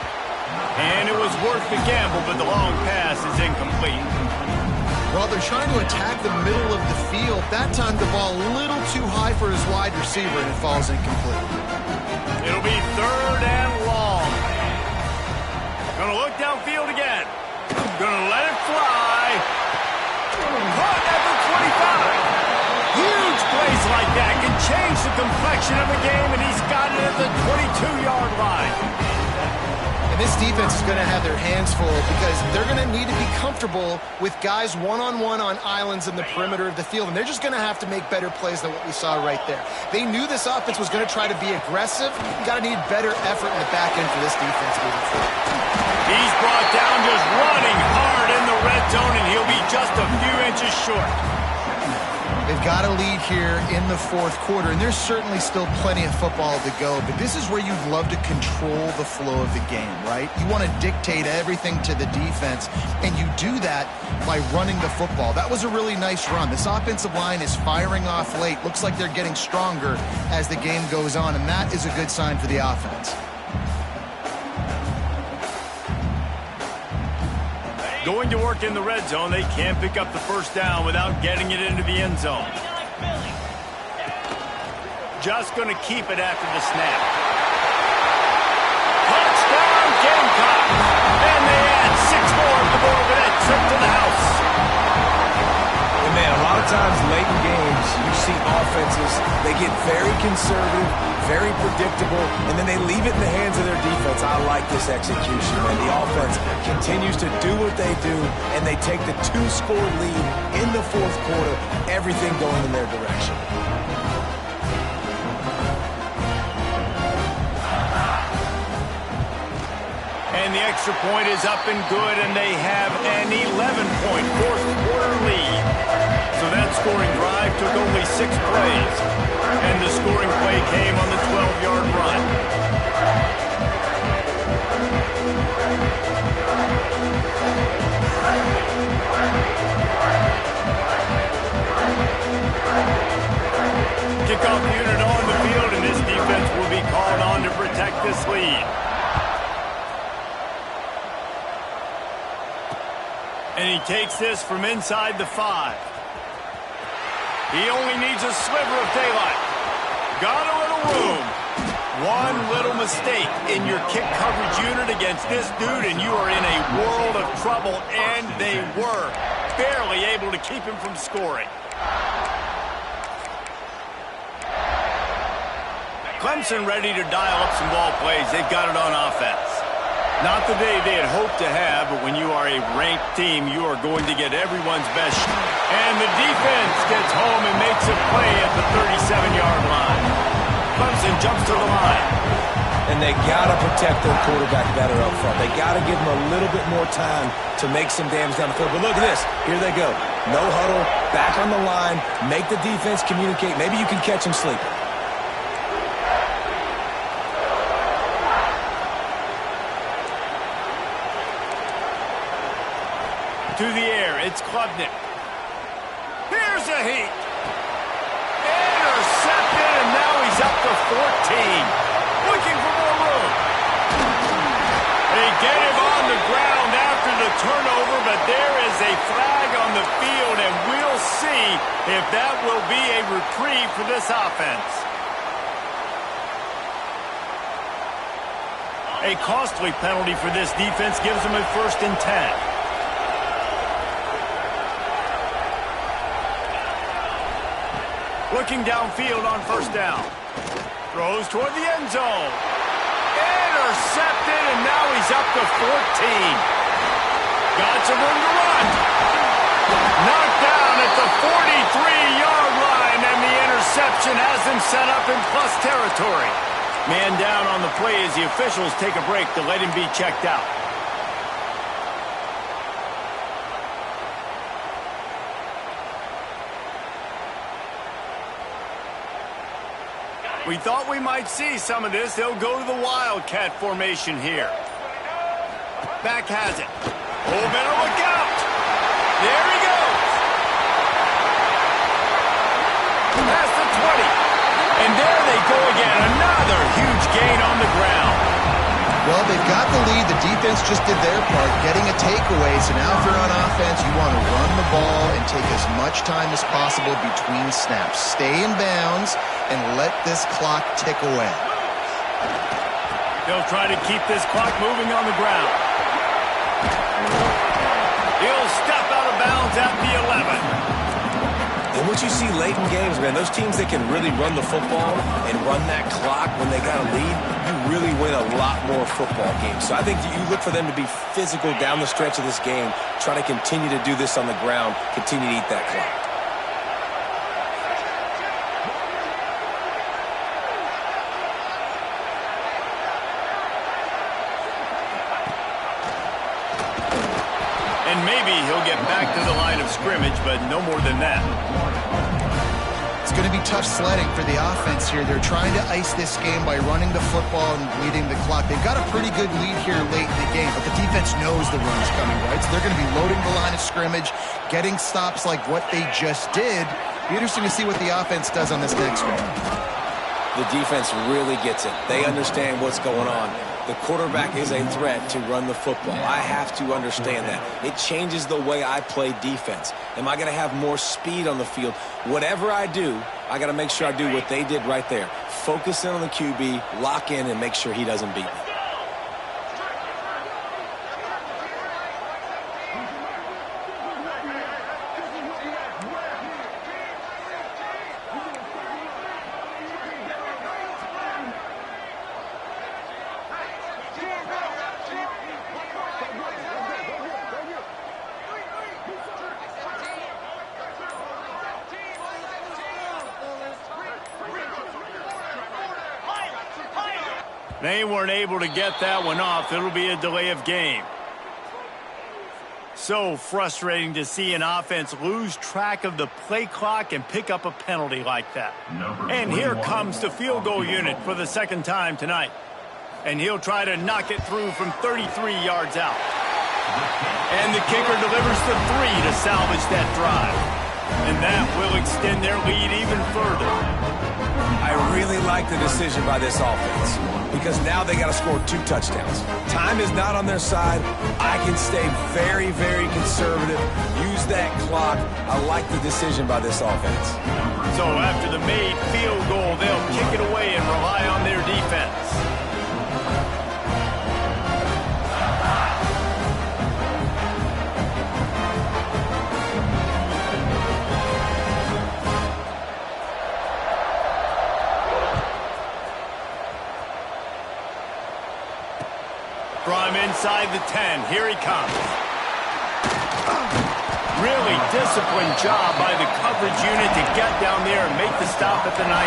And it was worth the gamble, but the long pass is incomplete. Well, they're trying to attack the middle of the field. That time the ball a little too high for his wide receiver, and it falls incomplete. It'll be third and long. Gonna look downfield again. Gonna let it fly. Caught at the 25. Huge plays like that can change the complexion of a game, and he's got it at the 22-yard line. And this defense is going to have their hands full because they're going to need to be comfortable with guys one-on-one on islands in the perimeter of the field, and they're just going to have to make better plays than what we saw right there. They knew this offense was going to try to be aggressive. You got to need better effort in the back end for this defense moving forward. He's brought down just running hard in the red zone, and he'll be just a few inches short. They've got a lead here in the fourth quarter, and there's certainly still plenty of football to go, but this is where you'd love to control the flow of the game, right? You want to dictate everything to the defense, and you do that by running the football. That was a really nice run. This offensive line is firing off late. Looks like they're getting stronger as the game goes on, and that is a good sign for the offense. Going to work in the red zone, they can't pick up the first down without getting it into the end zone. Just going to keep it after the snap. Touchdown, Gamecock! And they add 6 more on the board with that trip to the house. And man, a lot of times late in games, you see offenses, they get very conservative, very predictable, and then they leave it in the hands of their defense. I like this execution, and the offense continues to do what they do, and they take the 2-score lead in the fourth quarter, everything going in their direction. And the extra point is up and good, and they have an 11-point fourth quarter lead. So that scoring drive took only 6 plays, and the scoring play came on the 12-yard run. Kickoff unit on the field, and this defense will be called on to protect this lead. And he takes this from inside the 5. He only needs a sliver of daylight. Got a little room. One little mistake in your kick coverage unit against this dude, and you are in a world of trouble, and they were barely able to keep him from scoring. Clemson ready to dial up some ball plays. They've got it on offense. Not the day they had hoped to have, but when you are a ranked team, you are going to get everyone's best shot. And the defense gets home and makes a play at the 37-yard line. Clemson jumps to the line. And they got to protect their quarterback better up front. They got to give him a little bit more time to make some damage down the field. But look at this. Here they go. No huddle, back on the line, make the defense communicate. Maybe you can catch him sleeping. To the air, it's Klubnik. Here's brings the heat. Intercepted, and now he's up to 14. Looking for more room. They get him on the ground after the turnover, but there is a flag on the field, and we'll see if that will be a reprieve for this offense. A costly penalty for this defense gives them a 1st and 10. Looking downfield on 1st down. Throws toward the end zone. Intercepted, and now he's up to 14. Got some room to run. Knocked down at the 43-yard line, and the interception has him set up in plus territory. Man down on the play as the officials take a break to let him be checked out. We thought we might see some of this. They'll go to the Wildcat formation here. Back has it. Oh, better look out. There he goes. Past the 20. And there they go again. Another huge gain on the ground. Well, they've got the lead. The defense just did their part, getting a takeaway. So now if you're on offense, you want to run the ball and take as much time as possible between snaps. Stay in bounds and let this clock tick away. They'll try to keep this clock moving on the ground. He'll step out of bounds at the 11. And what you see late in games, man, those teams that can really run the football and run that clock when they got a lead, you really win a lot more football games. So I think you look for them to be physical down the stretch of this game, try to continue to do this on the ground, continue to eat that clock. And maybe he'll get back to the line of scrimmage, but no more than that. It's going to be tough sledding for the offense here. They're trying to ice this game by running the football and bleeding the clock. They've got a pretty good lead here late in the game, but the defense knows the run's coming, right? So they're going to be loading the line of scrimmage, getting stops like what they just did. Be interesting to see what the offense does on this next one. The defense really gets it. They understand what's going on. The quarterback is a threat to run the football. I have to understand that. It changes the way I play defense. Am I going to have more speed on the field? Whatever I do, I got to make sure I do what they did right there. Focus in on the QB, lock in, and make sure he doesn't beat me. They weren't able to get that one off. It'll be a delay of game. So frustrating to see an offense lose track of the play clock and pick up a penalty like that. And here comes the field goal unit for the 2nd time tonight. And he'll try to knock it through from 33 yards out. And the kicker delivers the 3 to salvage that drive. And that will extend their lead even further. I really like the decision by this offense because now they got to score 2 touchdowns. Time is not on their side. I can stay very, very conservative. Use that clock. I like the decision by this offense. So after the made field goal, they'll kick it away and rely on their defense. From inside the 10, here he comes. Really disciplined job by the coverage unit to get down there and make the stop at the 19.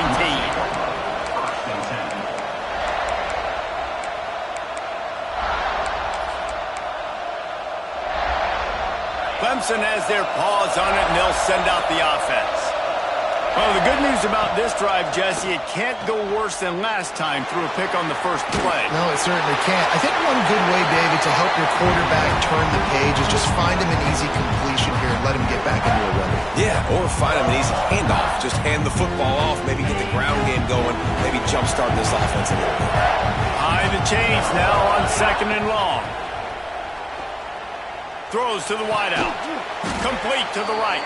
Clemson has their paws on it, and they'll send out the offense. Well, the good news about this drive, Jesse, it can't go worse than last time through a pick on the first play. No, it certainly can't. I think one good way, David, to help your quarterback turn the page is just find him an easy completion here and let him get back into a rhythm. Yeah, or find him an easy handoff. Just hand the football off, maybe get the ground game going, maybe jumpstart this offense a little bit. High the chains now on 2nd and long. Throws to the wideout. Complete to the right.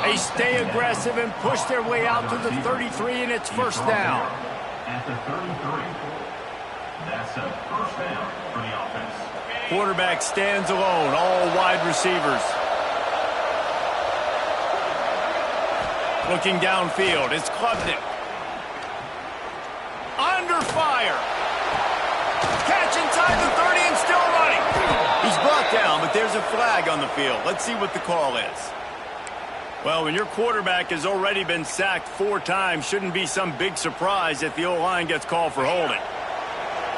They stay aggressive and push their way out to the 33, and it's first down. At the 33. That's a first down for the offense. Quarterback stands alone, all wide receivers. Looking downfield, it's Klubnik. Under fire. Catch inside the 30 and still running. He's brought down, but there's a flag on the field. Let's see what the call is. Well, when your quarterback has already been sacked 4 times, shouldn't be some big surprise if the O-line gets called for holding.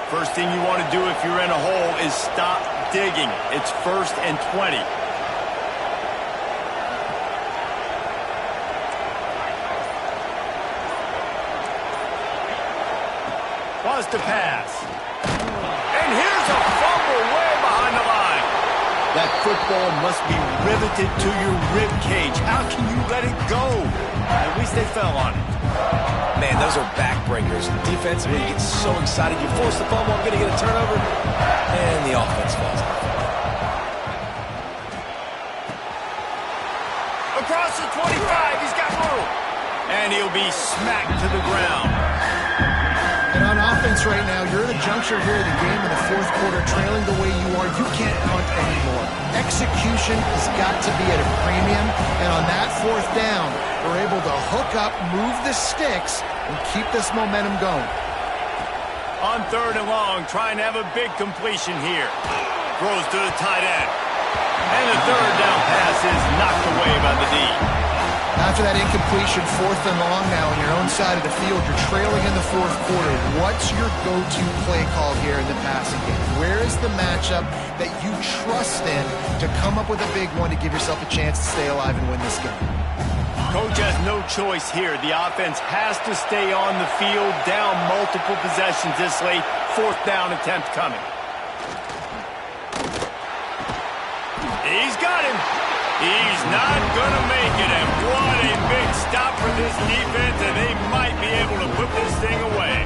First thing you want to do if you're in a hole is stop digging. It's 1st and 20. Was to pass. And here's a fumble way behind the line. That football must be riveted to your rib cage. How can you let it go? At least they fell on it. Man, those are backbreakers. Defensively, you get so excited. You force the fumble, I'm going to get a turnover, and the offense falls out. Across the 25, he's got room. And he'll be smacked to the ground. And on offense right now, you're at a juncture here of the game in the 4th quarter, trailing the way you are. You can't punt anymore. Execution has got to be at a premium, and on that 4th down, they're able to hook up, move the sticks, and keep this momentum going. On 3rd and long, trying to have a big completion here. Throws to the tight end. And the 3rd down pass is knocked away by the D. After that incompletion, 4th and long now on your own side of the field, you're trailing in the 4th quarter. What's your go-to play call here in the passing game? Where is the matchup that you trust in to come up with a big one to give yourself a chance to stay alive and win this game? Coach has no choice here. The offense has to stay on the field, down multiple possessions this late. 4th down attempt coming. He's got him. He's not going to make it, and what a big stop for this defense, and they might be able to put this thing away.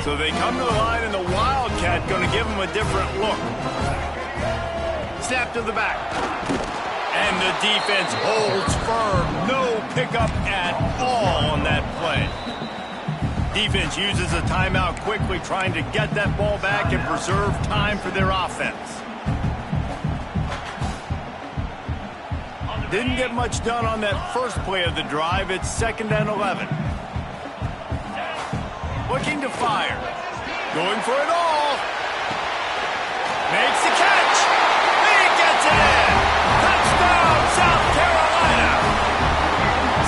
So they come to the line, and the Wildcat going to give them a different look. Snap to the back. And the defense holds firm. No pickup at all on that play. Defense uses a timeout quickly, trying to get that ball back and preserve time for their offense. Didn't get much done on that first play of the drive. It's 2nd and 11. Looking to fire. Going for it all. Makes the catch. He gets it in. Touchdown, South Carolina!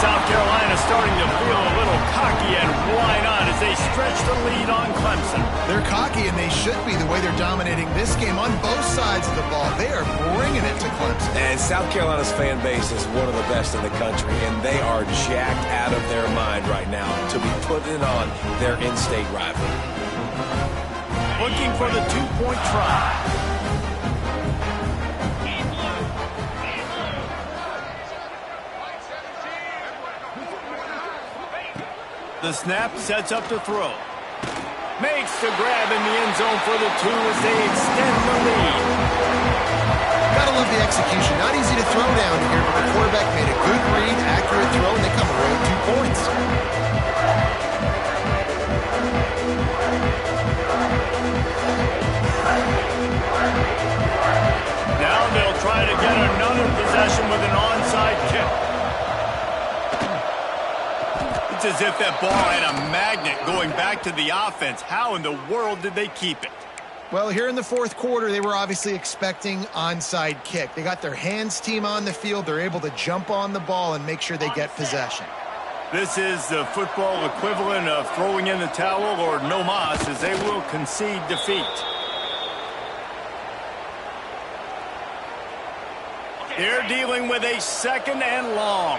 South Carolina starting to feel a little cocky, and why not as they stretch the lead on Clemson. They're cocky, and they should be the way they're dominating this game on both sides of the ball. They are bringing it to Clemson. And South Carolina's fan base is one of the best in the country, and they are jacked out of their mind right now to be putting on their in-state rival. Looking for the 2-point try. The snap sets up to throw. Makes the grab in the end zone for the 2 as they extend the lead. Gotta love the execution. Not easy to throw down here, but the quarterback made a good read, accurate throw, and they come away with 2 points. Now they'll try to get another possession with an onside kick. It's as if that ball had a magnet going back to the offense. How in the world did they keep it? Well, here in the 4th quarter, they were obviously expecting onside kick. They got their hands team on the field. They're able to jump on the ball and make sure they get possession. This is the football equivalent of throwing in the towel or no mas, as they will concede defeat. They're dealing with a 2nd and long.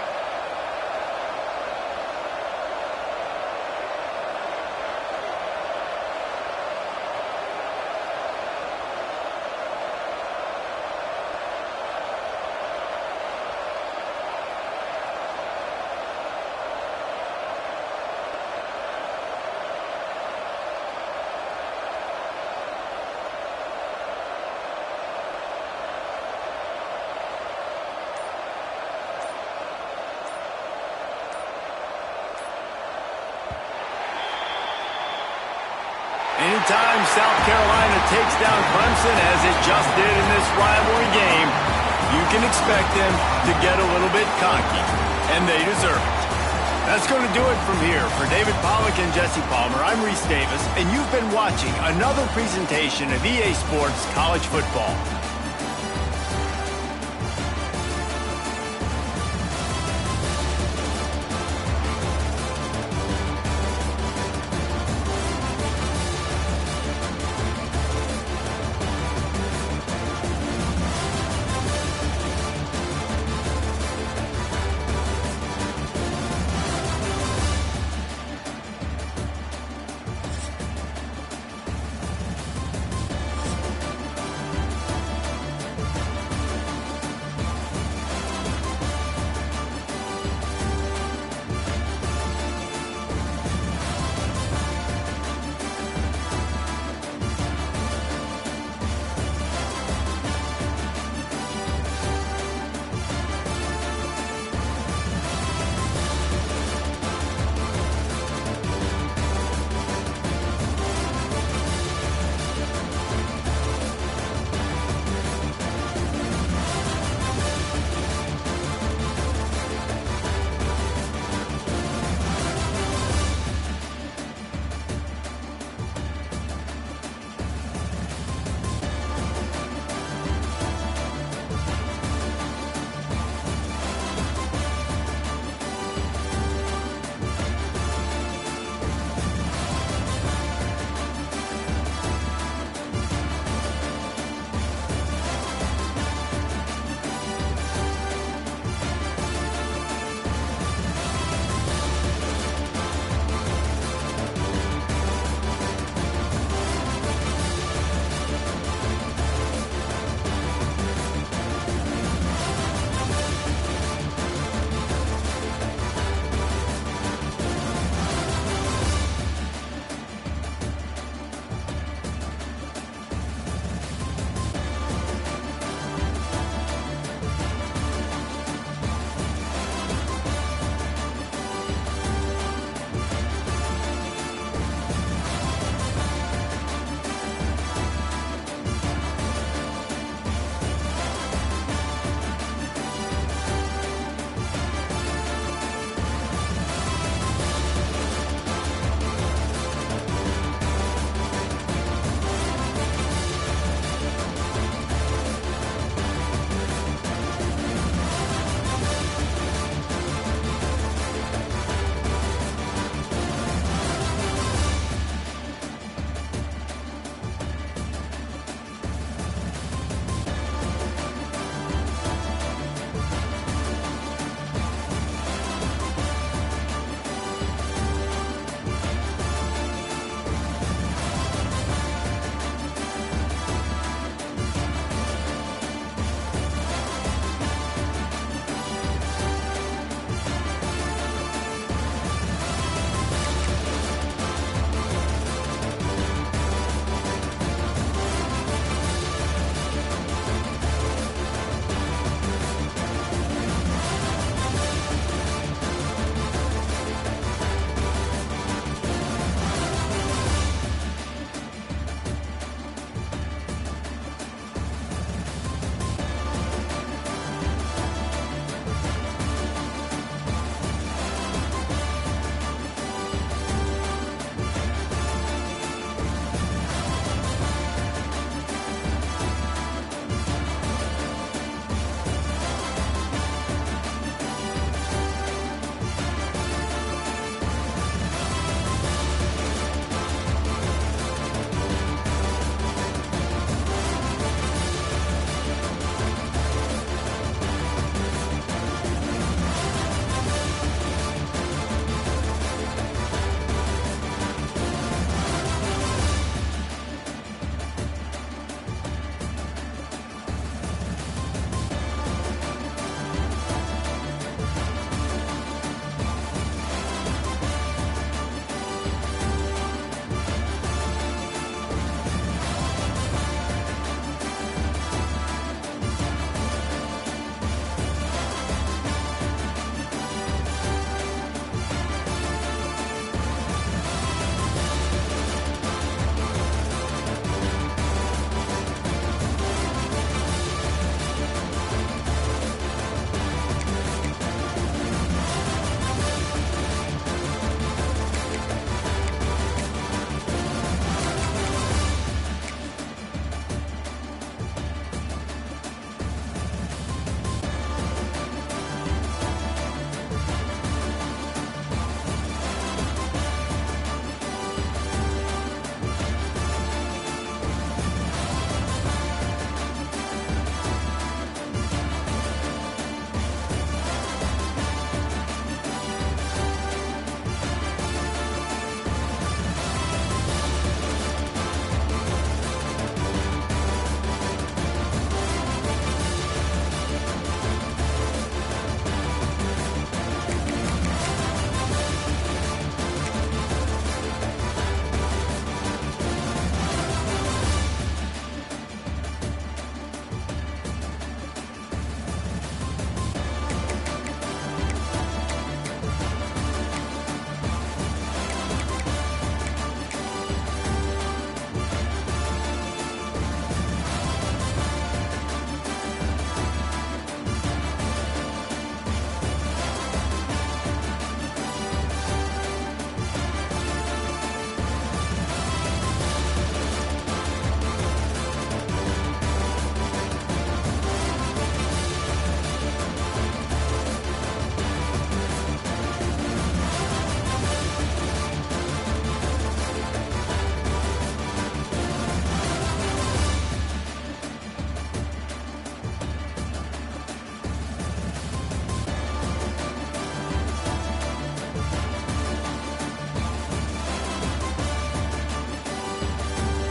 Anytime South Carolina takes down Clemson, as it just did in this rivalry game, you can expect them to get a little bit cocky, and they deserve it. That's going to do it from here. For David Pollack and Jesse Palmer, I'm Reese Davis, and you've been watching another presentation of EA Sports College Football.